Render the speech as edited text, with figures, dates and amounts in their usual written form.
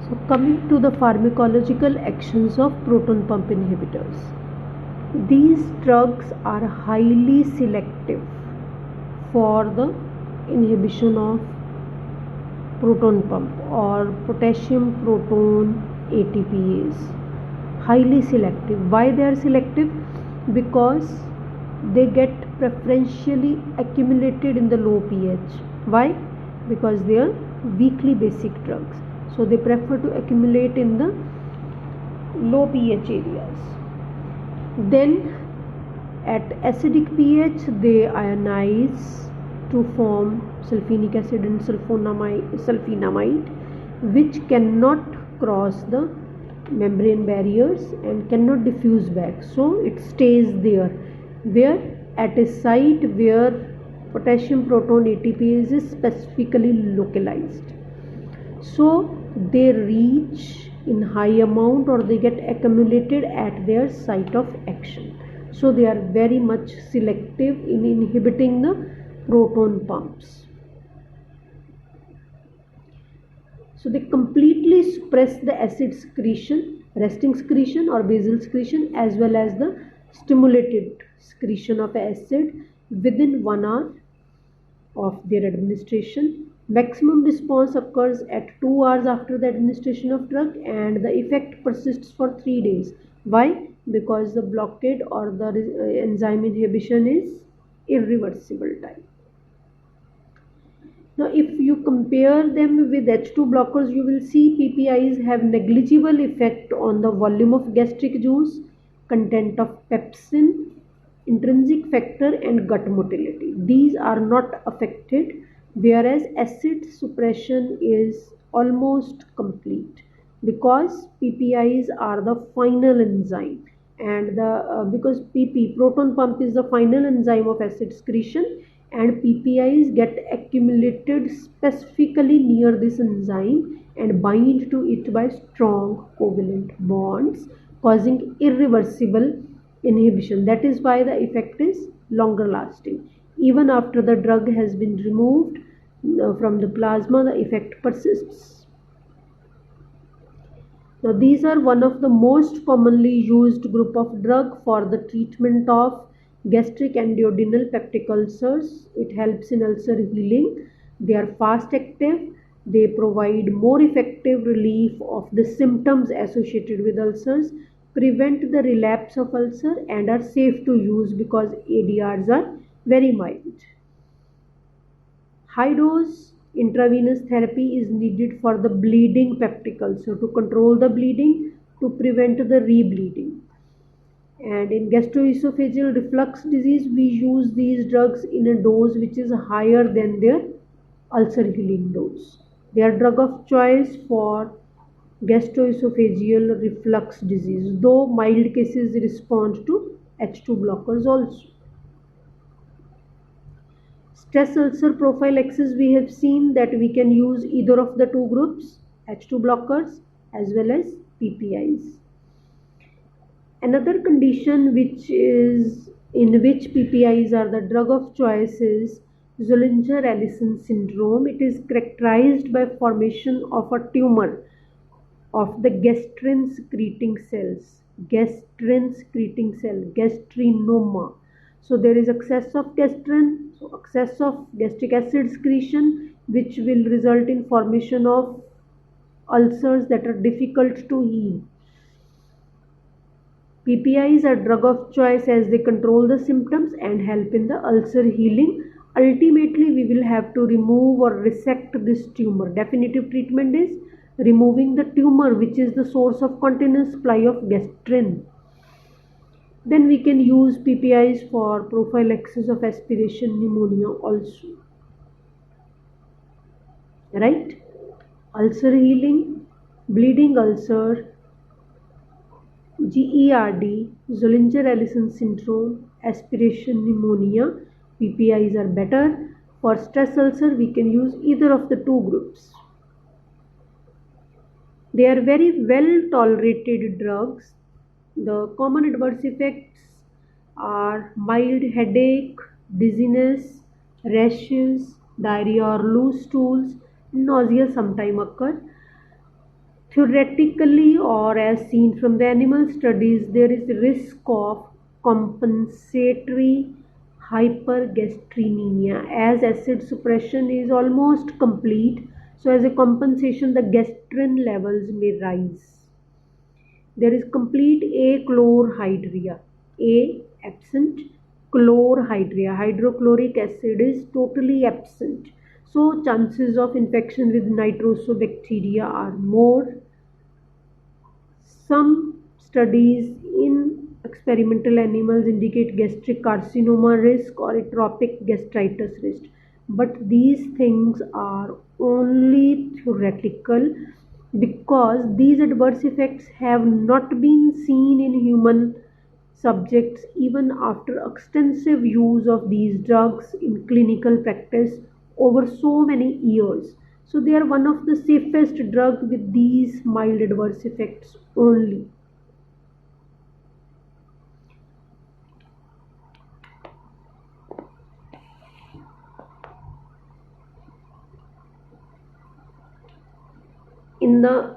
So coming to the pharmacological actions of proton pump inhibitors. These drugs are highly selective for the inhibition of proton pump or potassium proton ATPase. Highly selective. Why they are selective? Because they get preferentially accumulated in the low pH. Why? Because they are weakly basic drugs. So they prefer to accumulate in the low pH areas. Then at acidic pH they ionize to form sulfenic acid and sulfonamide, which cannot cross the membrane barriers and cannot diffuse back, so it stays there, where at a site where potassium proton ATPase is specifically localized. So they reach in high amount or they get accumulated at their site of action. So they are very much selective in inhibiting the proton pumps. So they completely suppress the acid secretion, resting secretion or basal secretion, as well as the stimulated secretion of acid within 1 hour of their administration. Maximum response occurs at 2 hours after the administration of drug, and the effect persists for 3 days. Why? Because the blockade or the enzyme inhibition is irreversible type. Now if you compare them with H2 blockers, you will see PPIs have negligible effect on the volume of gastric juice, content of pepsin, intrinsic factor and gut motility. These are not affected, whereas acid suppression is almost complete, because PPIs are the final enzyme, and because proton pump is the final enzyme of acid excretion, and PPIs get accumulated specifically near this enzyme and bind to it by strong covalent bonds, causing irreversible inhibition. That is why the effect is longer lasting. Even after the drug has been removed from the plasma, the effect persists. Now these are one of the most commonly used group of drug for the treatment of gastric and duodenal peptic ulcers. It helps in ulcer healing. They are fast active. They provide more effective relief of the symptoms associated with ulcers, prevent the relapse of ulcer, and are safe to use because ADRs are very mild. High dose intravenous therapy is needed for the bleeding peptic ulcer, to control the bleeding, to prevent the rebleeding. And in gastroesophageal reflux disease, we use these drugs in a dose which is higher than their ulcer healing dose. They are drug of choice for gastroesophageal reflux disease, though mild cases respond to H2 blockers also. Stress ulcer prophylaxis, we have seen that we can use either of the two groups, H2 blockers as well as PPIs. Another condition which is in which PPIs are the drug of choice is Zollinger-Ellison syndrome. It is characterized by formation of a tumor of the gastrin secreting cells, gastrinoma. So there is excess of gastrin, so excess of gastric acid secretion, which will result in formation of ulcers that are difficult to heal. PPIs are drug of choice as they control the symptoms and help in the ulcer healing. Ultimately, we will have to remove or resect this tumor. Definitive treatment is removing the tumor, which is the source of continuous supply of gastrin. Then we can use PPIs for prophylaxis of aspiration pneumonia also. Right? Ulcer healing, bleeding ulcer, GERD, Zollinger-Ellison syndrome, aspiration pneumonia, PPIs are better. For stress ulcer, we can use either of the two groups. They are very well tolerated drugs. The common adverse effects are mild headache, dizziness, rashes, diarrhea or loose stools, nausea sometimes occur. Theoretically, or as seen from the animal studies, there is risk of compensatory hypergastrenemia, as acid suppression is almost complete. So, as a compensation, the gastrin levels may rise. There is complete achlorhydria, A absent, chlorhydria, hydrochloric acid is totally absent. So, chances of infection with nitrosobacteria are more. Some studies in experimental animals indicate gastric carcinoma risk or atopic gastritis risk, but these things are only theoretical because these adverse effects have not been seen in human subjects even after extensive use of these drugs in clinical practice over so many years. So they are one of the safest drugs with these mild adverse effects only. In the